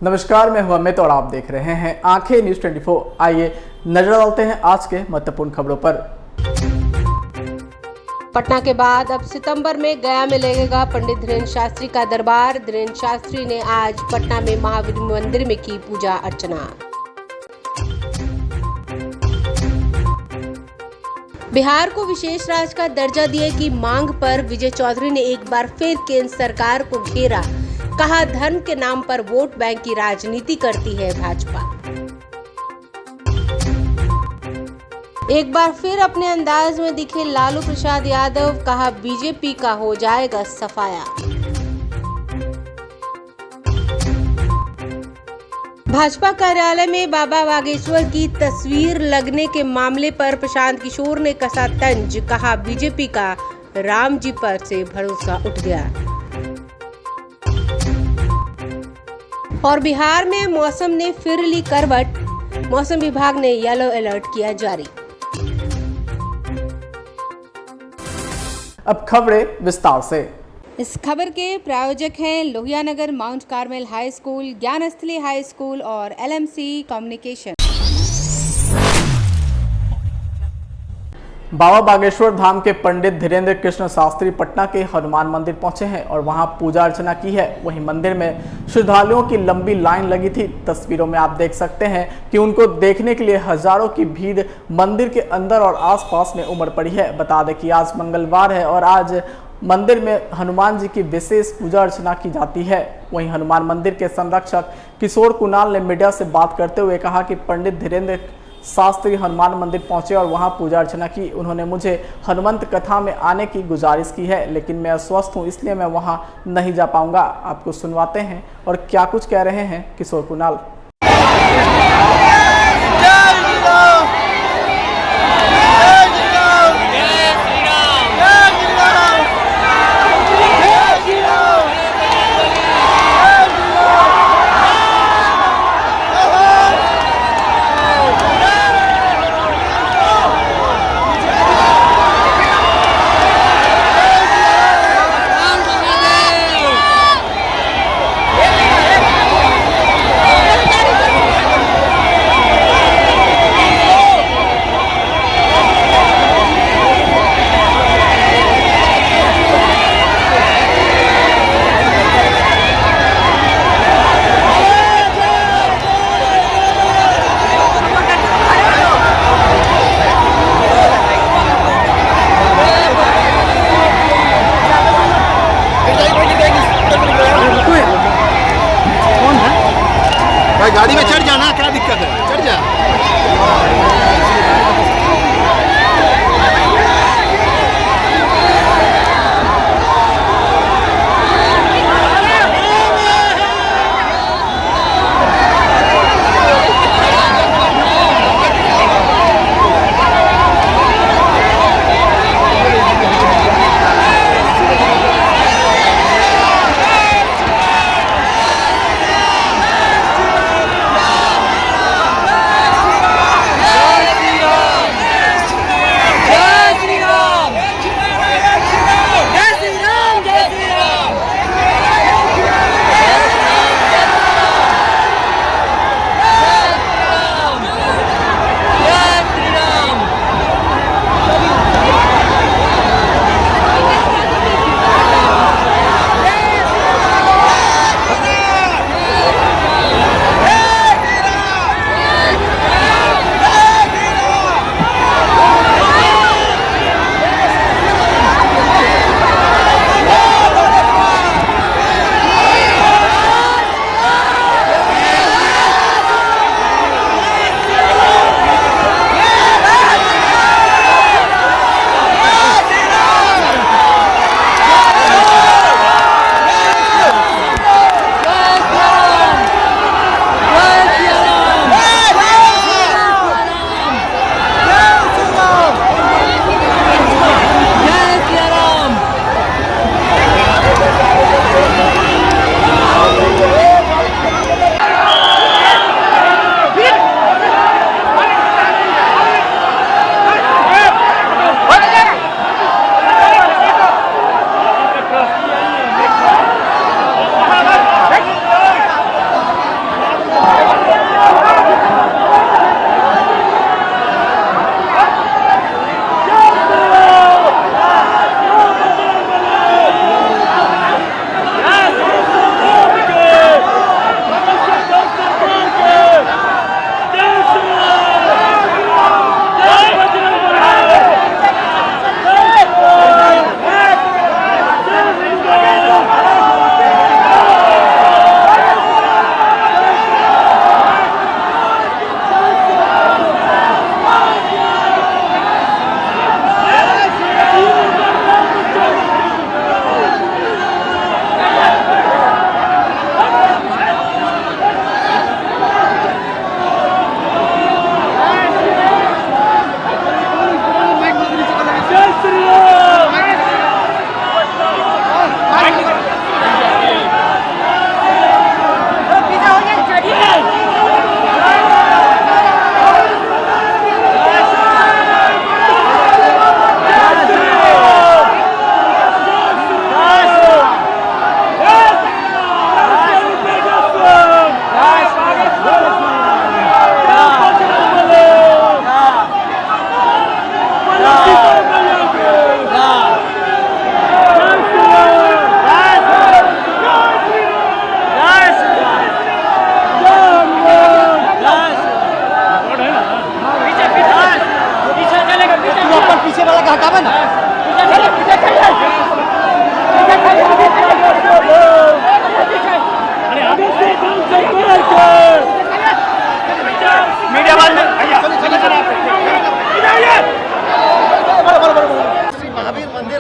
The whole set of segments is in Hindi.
नमस्कार, मैं हूं अमित और आप देख रहे हैं आंखें न्यूज 24। आइए नजर डालते हैं आज के महत्वपूर्ण खबरों पर। पटना के बाद अब सितंबर में गया में लगेगा पंडित धीरेन्द्र शास्त्री का दरबार। धीरेन्द्र शास्त्री ने आज पटना में महावीर मंदिर में की पूजा अर्चना। बिहार को विशेष राज्य का दर्जा दिए की मांग पर विजय चौधरी ने एक बार फिर केंद्र सरकार को घेरा। कहा, धर्म के नाम पर वोट बैंक की राजनीति करती है भाजपा। एक बार फिर अपने अंदाज में दिखे लालू प्रसाद यादव। कहा, बीजेपी का हो जाएगा सफाया। भाजपा कार्यालय में बाबा बागेश्वर की तस्वीर लगने के मामले पर प्रशांत किशोर ने कसा तंज। कहा, बीजेपी का राम जी पर से भरोसा उठ गया। और बिहार में मौसम ने फिर ली करवट। मौसम विभाग ने येलो अलर्ट किया जारी। अब खबरें विस्तार से। इस खबर के प्रायोजक हैं Lohianagar mount Carmel high school, Gyansthali high school और LMC कम्युनिकेशन। बाबा बागेश्वर धाम के पंडित धीरेन्द्र कृष्ण शास्त्री पटना के हनुमान मंदिर पहुंचे हैं और वहां पूजा अर्चना की है। वहीं मंदिर में श्रद्धालुओं की लंबी लाइन लगी थी। तस्वीरों में आप देख सकते हैं कि उनको देखने के लिए हजारों की भीड़ मंदिर के अंदर और आसपास में उमड़ पड़ी है। बता दें कि आज मंगलवार है और आज मंदिर में हनुमान जी की विशेष पूजा अर्चना की जाती है। वहीं हनुमान मंदिर के संरक्षक किशोर कुणाल ने मीडिया से बात करते हुए कहा कि पंडित धीरेन्द्र शास्त्री हनुमान मंदिर पहुंचे और वहां पूजा अर्चना की। उन्होंने मुझे हनुमंत कथा में आने की गुजारिश की है, लेकिन मैं अस्वस्थ हूं, इसलिए मैं वहां नहीं जा पाऊंगा। आपको सुनवाते हैं और क्या कुछ कह रहे हैं किशोर कुणाल।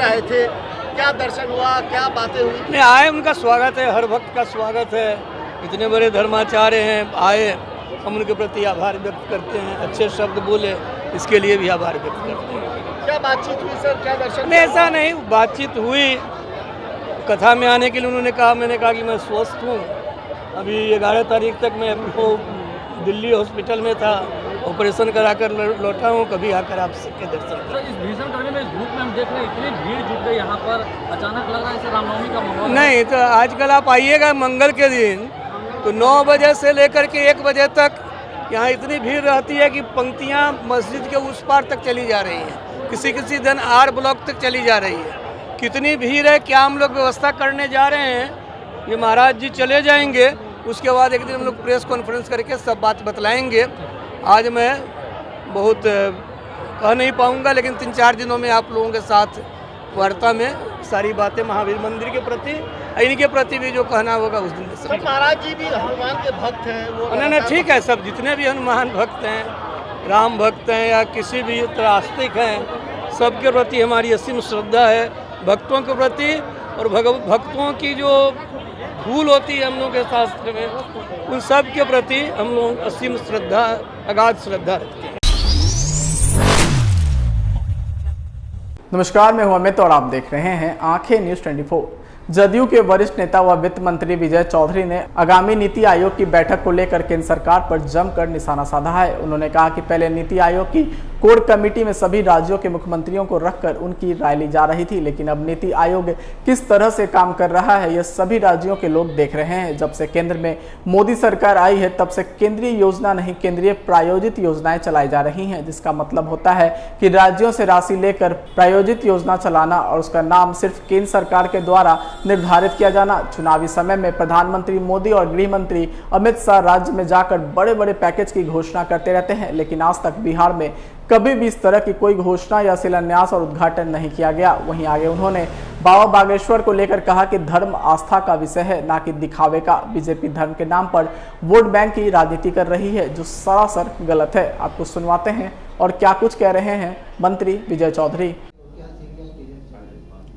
आए थे, क्या दर्शन हुआ, क्या बातें हुई? नहीं आए, उनका स्वागत है, हर भक्त का स्वागत है। इतने बड़े धर्माचार्य हैं, आए, हम उनके प्रति आभार व्यक्त करते हैं। अच्छे शब्द बोले, इसके लिए भी आभार व्यक्त करते हैं। क्या बातचीत हुई सर, क्या दर्शन? नहीं ऐसा नहीं, बातचीत हुई, कथा में आने के लिए उन्होंने कहा, मैंने कहा कि मैं स्वस्थ हूँ। अभी 11 तारीख तक मैं दिल्ली हॉस्पिटल में था, ऑपरेशन कराकर लौटा हूँ, कभी आकर आप सबके दर्शन सर, इस भीषण गर्मी में, इस धूप में हम देख रहे हैं इतनी भीड़ जुट गई यहाँ पर, अचानक लग रहा है जैसे रामनवमी का माहौल। नहीं तो आजकल आप आइएगा मंगल के दिन तो 9 बजे से लेकर के 1 बजे तक यहाँ इतनी भीड़ रहती है कि पंक्तियाँ मस्जिद के उस पार तक चली जा रही हैं, किसी दिन R ब्लॉक तक चली जा रही है। कितनी भीड़ है, क्या हम लोग व्यवस्था करने जा रहे हैं, ये महाराज जी चले जाएंगे, उसके बाद एक दिन हम लोग प्रेस कॉन्फ्रेंस करके सब बात बतलाएंगे। आज मैं बहुत कह नहीं पाऊंगा, लेकिन 3-4 दिनों में आप लोगों के साथ वार्ता में सारी बातें महावीर मंदिर के प्रति, इनके प्रति भी जो कहना होगा उस दिन सर, महाराज जी भी हनुमान के भक्त हैं, वो नहीं ठीक है, सब जितने भी हनुमान भक्त हैं, राम भक्त हैं या किसी भी आस्तिक हैं, सबके प्रति हमारी असीम श्रद्धा है। भक्तों के प्रति और भक्तों की जो भूल होती है हम लोगों के शास्त्र में, उन सब के प्रति हम लोग असीम श्रद्धा, अगाध श्रद्धा रखते हैं। नमस्कार, मैं हूं अमित और आप देख रहे हैं आंखें न्यूज 24। जदयू के वरिष्ठ नेता व वित्त मंत्री विजय चौधरी ने आगामी नीति आयोग की बैठक को लेकर केंद्र सरकार पर जमकर निशाना साधा है। उन्होंने कहा कि पहले नीति आयोग की कोर कमेटी में सभी राज्यों के मुख्यमंत्रियों को रखकर उनकी राय ली जा रही थी, लेकिन अब नीति आयोग किस तरह से काम कर रहा है यह सभी राज्यों के लोग देख रहे हैं। जब से केंद्र में मोदी सरकार आई है तब से केंद्रीय योजना नहीं, केंद्रीय प्रायोजित योजनाएं चलाई जा रही हैं, जिसका मतलब होता है कि राज्यों से राशि लेकर प्रायोजित योजना चलाना और उसका नाम सिर्फ केंद्र सरकार के द्वारा निर्धारित किया जाना। चुनावी समय में प्रधानमंत्री मोदी और गृह मंत्री अमित शाह राज्य में जाकर बड़े बड़े पैकेज की घोषणा करते रहते हैं, लेकिन आज तक बिहार में कभी भी इस तरह की कोई घोषणा या शिलान्यास और उद्घाटन नहीं किया गया। वहीं आगे उन्होंने बाबा बागेश्वर को लेकर कहा कि धर्म आस्था का विषय है, ना कि दिखावे का। बीजेपी धर्म के नाम पर वोट बैंक की राजनीति कर रही है, जो सरासर गलत है। आपको सुनवाते हैं और क्या कुछ कह रहे हैं मंत्री विजय चौधरी।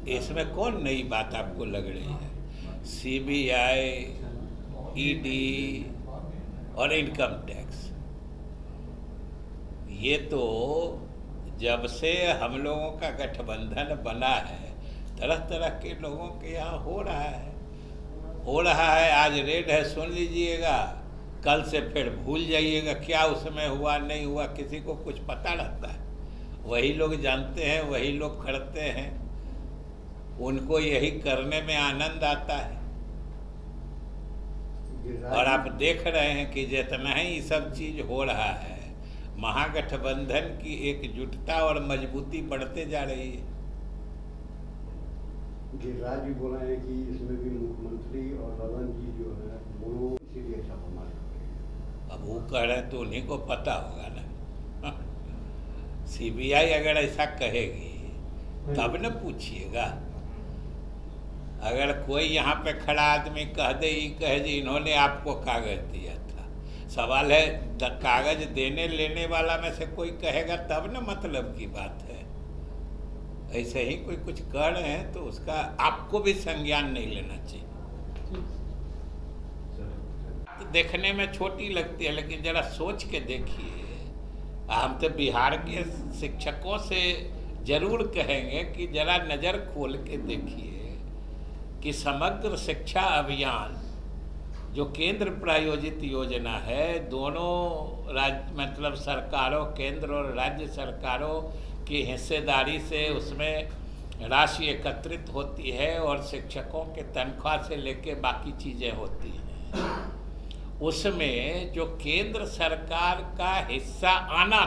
इसमें कौन नई बात आपको लग रही है? CBI, ED और इनकम टैक्स, ये तो जब से हम लोगों का गठबंधन बना है तरह तरह के लोगों के यहाँ हो रहा है। आज रेड है, सुन लीजिएगा, कल से फिर भूल जाइएगा क्या उसमें हुआ नहीं हुआ, किसी को कुछ पता रहता है? वही लोग जानते हैं, वही लोग करते हैं, उनको यही करने में आनंद आता है। और आप देख रहे हैं कि जितना ही ये सब चीज हो रहा है, महागठबंधन की एकजुटता और मजबूती बढ़ते जा रही है। गिरिराज भी बोला है कि इसमें भी मुख्यमंत्री और ललन जी जो है वो इसीलिए छापा मारे। अब वो कह रहे हैं तो उन्हीं को पता होगा ना। CBI अगर ऐसा कहेगी तब न पूछिएगा। अगर कोई यहाँ पे खड़ा आदमी कह दे, कहे जी इन्होंने आपको कागज दिया था, सवाल है कागज देने लेने वाला में से कोई कहेगा तब न मतलब की बात है। ऐसे ही कोई कुछ कर रहे हैं तो उसका आपको भी संज्ञान नहीं लेना चाहिए। तो देखने में छोटी लगती है, लेकिन जरा सोच के देखिए। हम तो बिहार के शिक्षकों से जरूर कहेंगे कि जरा नज़र खोल के देखिए कि समग्र शिक्षा अभियान जो केंद्र प्रायोजित योजना है, दोनों राज्य मतलब सरकारों, केंद्र और राज्य सरकारों की हिस्सेदारी से उसमें राशि एकत्रित होती है और शिक्षकों के तनख्वाह से लेके बाकी चीज़ें होती हैं। उसमें जो केंद्र सरकार का हिस्सा आना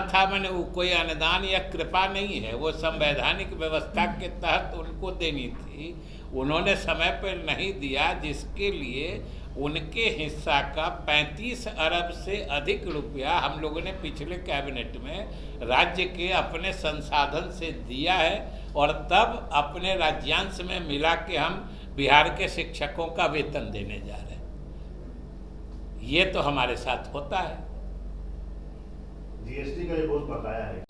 था मैंने वो कोई अनुदान या कृपा नहीं है, वो संवैधानिक व्यवस्था के तहत उनको देनी थी, उन्होंने समय पर नहीं दिया, जिसके लिए उनके हिस्सा का 35 अरब से अधिक रुपया हम लोगों ने पिछले कैबिनेट में राज्य के अपने संसाधन से दिया है और तब अपने राज्यांश में मिला के हम बिहार के शिक्षकों का वेतन देने जा रहे हैं। ये तो हमारे साथ होता है। GST का ये बहुत बकाया है।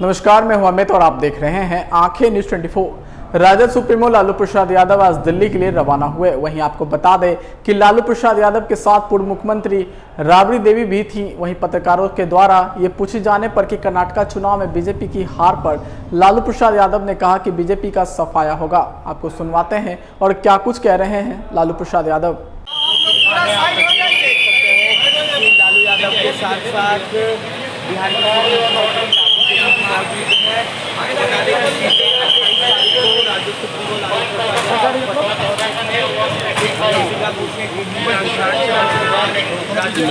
नमस्कार, मैं हूं अमित और आप देख रहे हैं आंखें न्यूज 24। राजद सुप्रीमो लालू प्रसाद यादव आज दिल्ली के लिए रवाना हुए। वहीं आपको बता दें कि लालू प्रसाद यादव के साथ पूर्व मुख्यमंत्री राबड़ी देवी भी थी। वहीं पत्रकारों के द्वारा ये पूछे जाने पर कि कर्नाटक चुनाव में बीजेपी की हार पर लालू प्रसाद यादव ने कहा कि बीजेपी का सफाया होगा। आपको सुनवाते हैं और क्या कुछ कह रहे हैं लालू प्रसाद यादव। लालू यादव के साथ साथ बिहार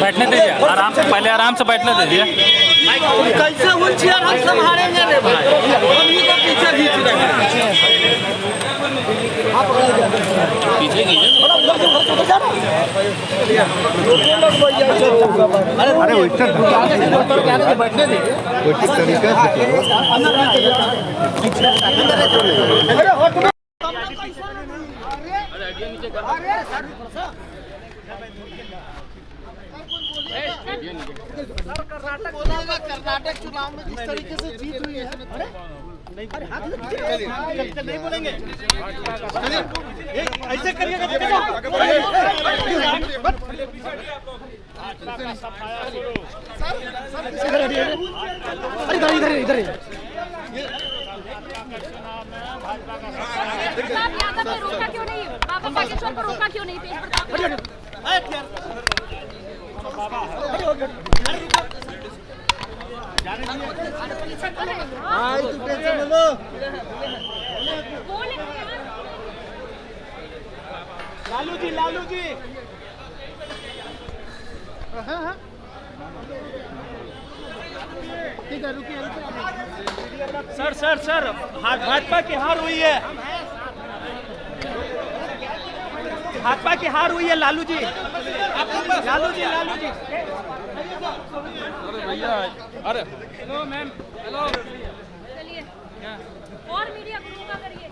बैठने दीजिए, आराम से, पहले आराम से बैठने दीजिए। कैसे व्हील चेयर हम संभालेंगे रे भाई, हम ही को पीछे खींच रहे हैं। पीछे कीजिए। अरे बैठने दीजिए। कोई तरीका से कर्नाटक चुनाव में जिस तरीके से जीत हुई है, नहीं बोलेंगे, ऐसे करिएगा। इधर इधर रोका क्यों नहीं? बाबा बागेश्वर को रोका क्यों नहीं? लालू जी ठीक है, रुकिए। सर भाजपा की हार हुई है, भाजपा की हार हुई है। लालू जी अरे हेलो मैम, हेलो, चलिए और मीडिया को रोका करिए,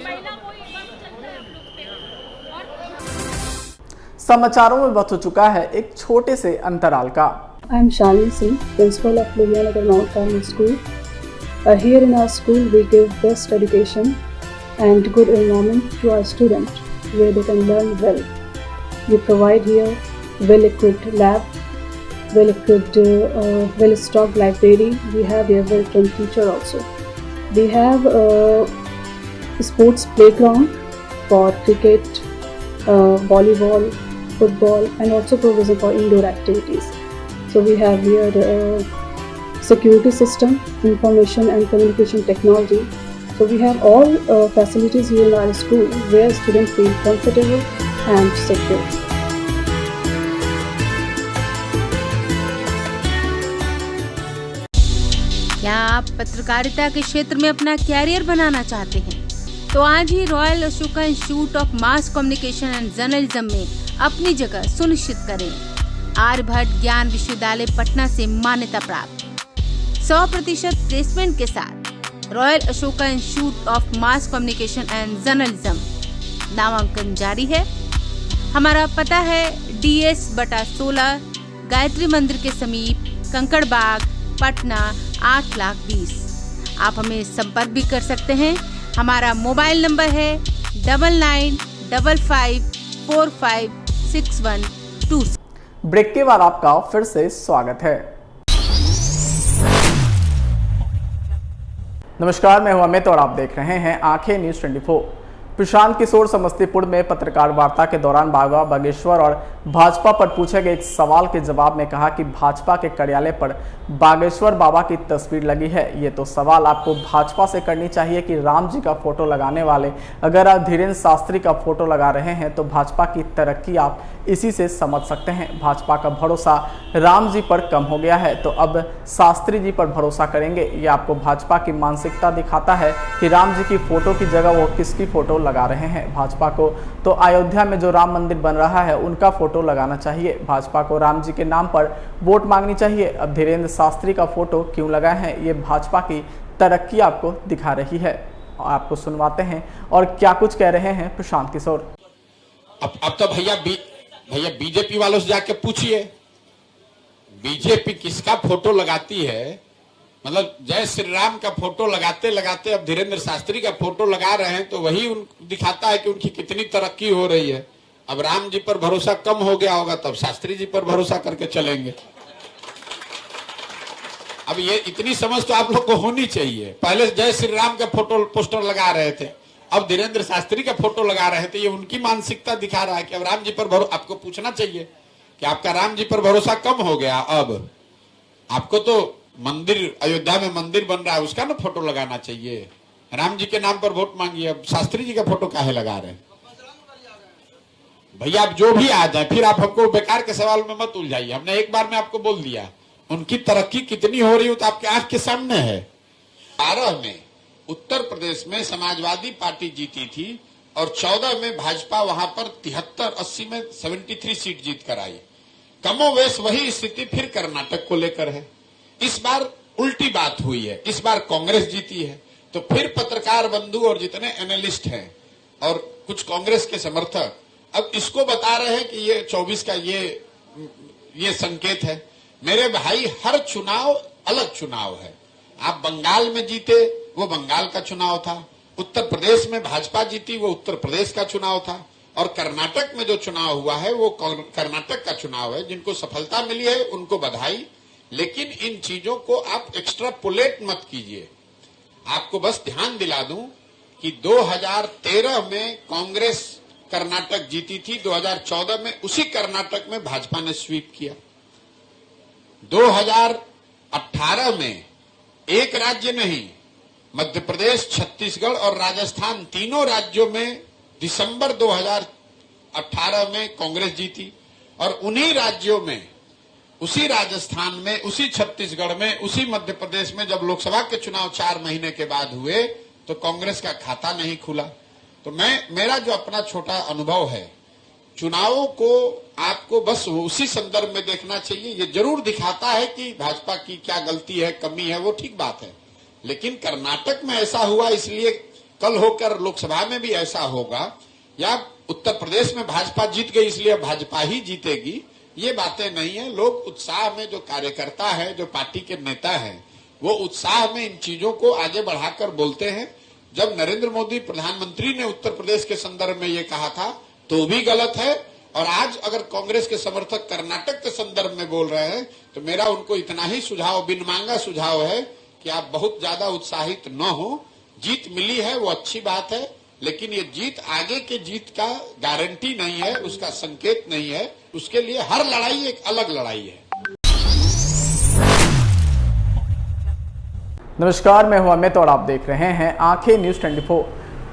महिला कोई चलता है आप लोग पे। और समाचारों में वक्त हो चुका है एक छोटे से अंतराल का। I am Shalini Singh, principal of Ludhiana Mount Carmel School. Here in our school, we give best education and good environment to our students where they can learn well. We provide here well-equipped lab, well-equipped, well-stocked library. We have here well-trained teacher also. We have a sports playground for cricket, volleyball, football, and also provision for indoor activities. So we have here security system, information and communication technology. So we have all facilities here in our school where students feel comfortable and secure. क्या आप पत्रकारिता के क्षेत्र में अपना कैरियर बनाना चाहते हैं? तो आज ही royal Ashoka institute of mass communication and journalism में अपनी जगह सुनिश्चित करें। आर्यभट्ट ज्ञान विश्वविद्यालय पटना से मान्यता प्राप्त 100% प्लेसमेंट के साथ royal Ashoka institute of mass communication and journalism नामांकन जारी है। हमारा पता है DS/16 गायत्री मंदिर के समीप कंकड़ बाग, पटना 8,20,000। आप हमें संपर्क भी कर सकते हैं। हमारा मोबाइल नंबर है 9955456126। ब्रेक के बाद आपका फिर से स्वागत है। नमस्कार, मैं हूं अमित और आप देख रहे हैं आंखें न्यूज 24। प्रशांत किशोर समस्तीपुर में पत्रकार वार्ता के दौरान बाबा बागेश्वर और भाजपा पर पूछे गए एक सवाल के जवाब में कहा कि भाजपा के कार्यालय पर बागेश्वर बाबा की तस्वीर लगी है। ये तो सवाल आपको भाजपा से करनी चाहिए कि राम जी का फोटो लगाने वाले अगर आप धीरेन्द्र शास्त्री का फोटो लगा रहे हैं तो भाजपा की तरक्की आप इसी से समझ सकते हैं। भाजपा का भरोसा राम जी पर कम हो गया है तो अब शास्त्री जी पर भरोसा करेंगे। ये आपको भाजपा की मानसिकता दिखाता है कि राम जी की फोटो की जगह वो किसकी फोटो लगा रहे हैं। भाजपा को तो अयोध्या में जो राम मंदिर बन रहा है उनका फोटो लगाना चाहिए। भाजपा को राम जी के नाम पर वोट मांगनी चाहिए। अब धीरेन्द्र शास्त्री का फोटो क्यों लगाए हैं, ये भाजपा की तरक्की आपको दिखा रही है। आपको सुनवाते हैं और क्या कुछ कह रहे हैं प्रशांत किशोर। अब तो भैया बीजेपी वालों से जाके पूछिए बीजेपी किसका फोटो लगाती है। मतलब जय श्री राम का फोटो लगाते लगाते अब धीरेन्द्र शास्त्री का फोटो लगा रहे हैं, तो वही दिखाता है कि उनकी कितनी तरक्की हो रही है। अब राम जी पर भरोसा कम हो गया होगा, तब शास्त्री जी पर भरोसा करके चलेंगे। अब ये इतनी समझ तो आप लोग को होनी चाहिए। पहले जय श्री राम का फोटो पोस्टर लगा रहे थे, अब धीरेन्द्र शास्त्री का फोटो लगा रहे थे। ये उनकी मानसिकता दिखा रहा है कि अब राम जी पर भरोसा, आपको पूछना चाहिए कि आपका राम जी पर भरोसा कम हो गया, अब आपको तो मंदिर, अयोध्या में मंदिर बन रहा है, उसका ना फोटो लगाना चाहिए। राम जी के नाम पर वोट मांगिए, अब शास्त्री जी का फोटो काहे लगा रहे हैं? भैया आप जो भी आ जाए, फिर आप हमको बेकार के सवाल में मत उलझाइए। हमने एक बार में आपको बोल दिया, उनकी तरक्की कितनी हो रही हो तो आपके आंख के सामने है। 12 में उत्तर प्रदेश में समाजवादी पार्टी जीती थी और 14 में भाजपा वहां पर 73-80 में 73 सीट जीत कर आई। कमोवेश वही स्थिति फिर कर्नाटक को लेकर है। इस बार उल्टी बात हुई है, इस बार कांग्रेस जीती है। तो फिर पत्रकार बंधु और जितने एनालिस्ट हैं और कुछ कांग्रेस के समर्थक अब इसको बता रहे हैं कि ये 24 का ये संकेत है। मेरे भाई, हर चुनाव अलग चुनाव है। आप बंगाल में जीते, वो बंगाल का चुनाव था। उत्तर प्रदेश में भाजपा जीती, वो उत्तर प्रदेश का चुनाव था। और कर्नाटक में जो चुनाव हुआ है वो कर्नाटक का चुनाव है। जिनको सफलता मिली है उनको बधाई, लेकिन इन चीजों को आप एक्स्ट्रापोलेट मत कीजिए। आपको बस ध्यान दिला दूं कि 2013 में कांग्रेस कर्नाटक जीती थी, 2014 में उसी कर्नाटक में भाजपा ने स्वीप किया। 2018 में एक राज्य नहीं, मध्य प्रदेश, छत्तीसगढ़ और राजस्थान, तीनों राज्यों में दिसंबर 2018 में कांग्रेस जीती। और उन्हीं राज्यों में, उसी राजस्थान में, उसी छत्तीसगढ़ में, उसी मध्य प्रदेश में जब लोकसभा के चुनाव 4 महीने के बाद हुए तो कांग्रेस का खाता नहीं खुला। तो मेरा जो अपना छोटा अनुभव है, चुनावों को आपको बस उसी संदर्भ में देखना चाहिए। ये जरूर दिखाता है कि भाजपा की क्या गलती है, कमी है, वो ठीक बात है। लेकिन कर्नाटक में ऐसा हुआ इसलिए कल होकर लोकसभा में भी ऐसा होगा, या उत्तर प्रदेश में भाजपा जीत गई इसलिए भाजपा ही जीतेगी, ये बातें नहीं है। लोग उत्साह में, जो कार्यकर्ता है, जो पार्टी के नेता हैं, वो उत्साह में इन चीजों को आगे बढ़ाकर बोलते हैं। जब नरेंद्र मोदी प्रधानमंत्री ने उत्तर प्रदेश के संदर्भ में ये कहा था तो भी गलत है, और आज अगर कांग्रेस के समर्थक कर्नाटक के संदर्भ में बोल रहे हैं तो मेरा उनको इतना ही सुझाव, बिन मांगा सुझाव है कि आप बहुत ज्यादा उत्साहित न हो। जीत मिली है वो अच्छी बात है, लेकिन ये जीत आगे के जीत का गारंटी नहीं है, उसका संकेत नहीं है। उसके लिए हर लड़ाई एक अलग लड़ाई है। नमस्कार, मैं हूं अमित और आप देख रहे हैं आंखें न्यूज 24।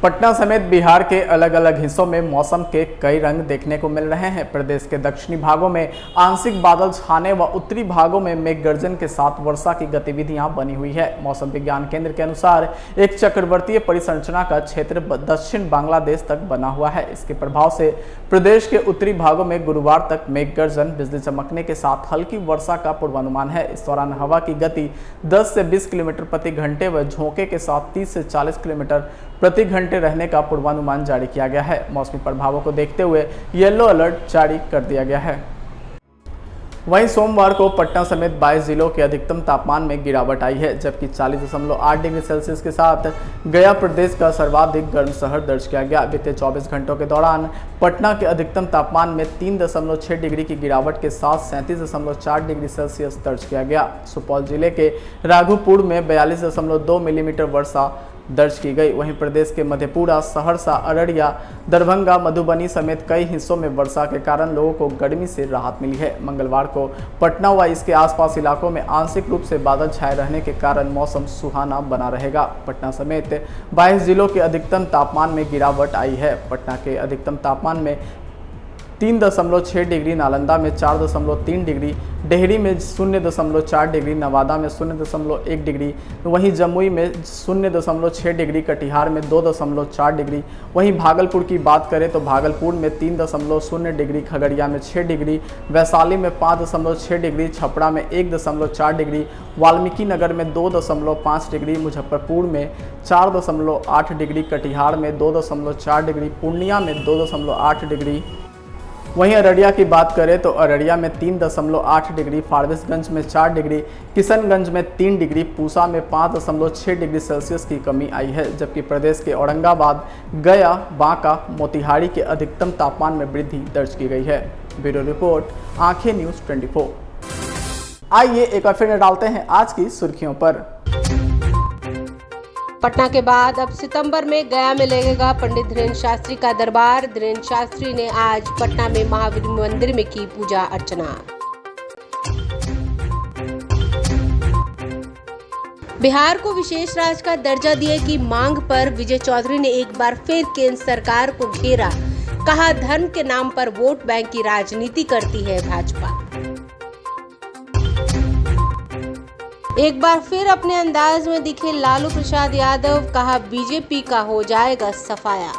पटना समेत बिहार के अलग अलग हिस्सों में मौसम के कई रंग देखने को मिल रहे हैं। प्रदेश के दक्षिणी भागों में आंशिक बादल छाने व उत्तरी भागों में मेघ गर्जन के साथ वर्षा की गतिविधियां बनी हुई है। मौसम विज्ञान केंद्र के अनुसार एक चक्रवर्तीय परिसंरचना का क्षेत्र दक्षिण बांग्लादेश तक बना हुआ है। इसके प्रभाव से प्रदेश के उत्तरी भागों में गुरुवार तक मेघ गर्जन, बिजली चमकने के साथ हल्की वर्षा का पूर्वानुमान है। इस दौरान हवा की गति 10 से 20 किलोमीटर प्रति घंटे व झोंके के साथ 30 से 40 किलोमीटर प्रति घंटे रहने का पूर्वानुमान जारी किया गया है। मौसमी प्रभावों को देखते हुए येलो अलर्ट जारी कर दिया गया है। वहीं सोमवार को पटना समेत 22 जिलों के अधिकतम तापमान में गिरावट आई है, जबकि 40.8 डिग्री सेल्सियस के साथ गया प्रदेश का सर्वाधिक गर्म शहर दर्ज किया गया। बीते 24 घंटों के दौरान पटना के अधिकतम तापमान में 3.6 डिग्री की गिरावट के साथ 37.4 डिग्री सेल्सियस दर्ज किया गया। सुपौल जिले के राघोपुर में 42.2 मिलीमीटर वर्षा दर्ज की गई। वहीं प्रदेश के मधेपुरा, सहरसा, अररिया, दरभंगा, मधुबनी समेत कई हिस्सों में वर्षा के कारण लोगों को गर्मी से राहत मिली है। मंगलवार को पटना व इसके आसपास इलाकों में आंशिक रूप से बादल छाए रहने के कारण मौसम सुहाना बना रहेगा। पटना समेत 22 जिलों के अधिकतम तापमान में गिरावट आई है। पटना के अधिकतम तापमान में 3.6 डिग्री, नालंदा में 4.3 डिग्री, डेहरी में 0.4 डिग्री, नवादा में 0.1 डिग्री, वहीं जमुई में 0.6 डिग्री, कटिहार में 2.4 डिग्री। वहीं भागलपुर की बात करें तो भागलपुर में 3.0 डिग्री, खगड़िया में 6 डिग्री, वैशाली में 5.6 डिग्री, छपरा में 1.4 डिग्री, वाल्मीकि नगर में 2.5 डिग्री, मुजफ्फरपुर में 4.8 डिग्री, कटिहार में 2.4 डिग्री, पूर्णिया में 2.8 डिग्री, वहीं अररिया की बात करें तो अररिया में 3.8 डिग्री, फारबिसगंज में 4 डिग्री, किशनगंज में 3 डिग्री, पूसा में 5.6 डिग्री सेल्सियस की कमी आई है। जबकि प्रदेश के औरंगाबाद, गया, बांका, मोतिहारी के अधिकतम तापमान में वृद्धि दर्ज की गई है। ब्यूरो रिपोर्ट, आंखें न्यूज़ 24। आइए एक बार फिर डालते हैं आज की सुर्खियों पर। पटना के बाद अब सितंबर में गया में लगेगा पंडित धीरेन्द्र शास्त्री का दरबार। धीरेन्द्र शास्त्री ने आज पटना में महावीर मंदिर में की पूजा अर्चना। बिहार को विशेष राज्य का दर्जा दिए की मांग पर विजय चौधरी ने एक बार फिर केंद्र सरकार को घेरा। कहा, धर्म के नाम पर वोट बैंक की राजनीति करती है भाजपा। एक बार फिर अपने अंदाज में दिखे लालू प्रसाद यादव। कहा, बीजेपी का हो जाएगा सफाया।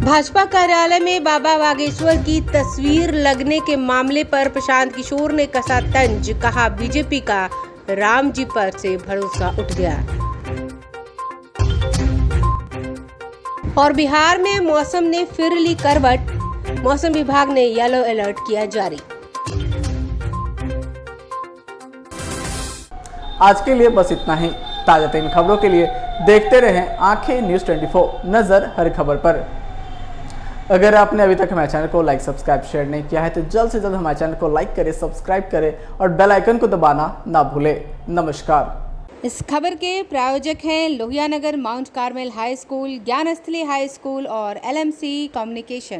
भाजपा कार्यालय में बाबा बागेश्वर की तस्वीर लगने के मामले पर प्रशांत किशोर ने कसा तंज। कहा, बीजेपी का राम जी पर से भरोसा उठ गया। और बिहार में मौसम ने फिर ली करवट। मौसम विभाग ने येलो अलर्ट किया जारी। आज के लिए बस इतना ही। ताजा तरीन खबरों के लिए देखते रहें आंखें न्यूज़ 24, नजर हर खबर पर। अगर आपने अभी तक हमारे चैनल को लाइक, सब्सक्राइब, शेयर नहीं किया है तो जल्द से जल्द हमारे चैनल को लाइक करें, सब्सक्राइब करें और बेल आइकन को दबाना ना भूलें। नमस्कार। इस खबर के प्रायोजक हैं Lohia Nagar mount Carmel high school, Gyansthali high school और LMC कम्युनिकेशन।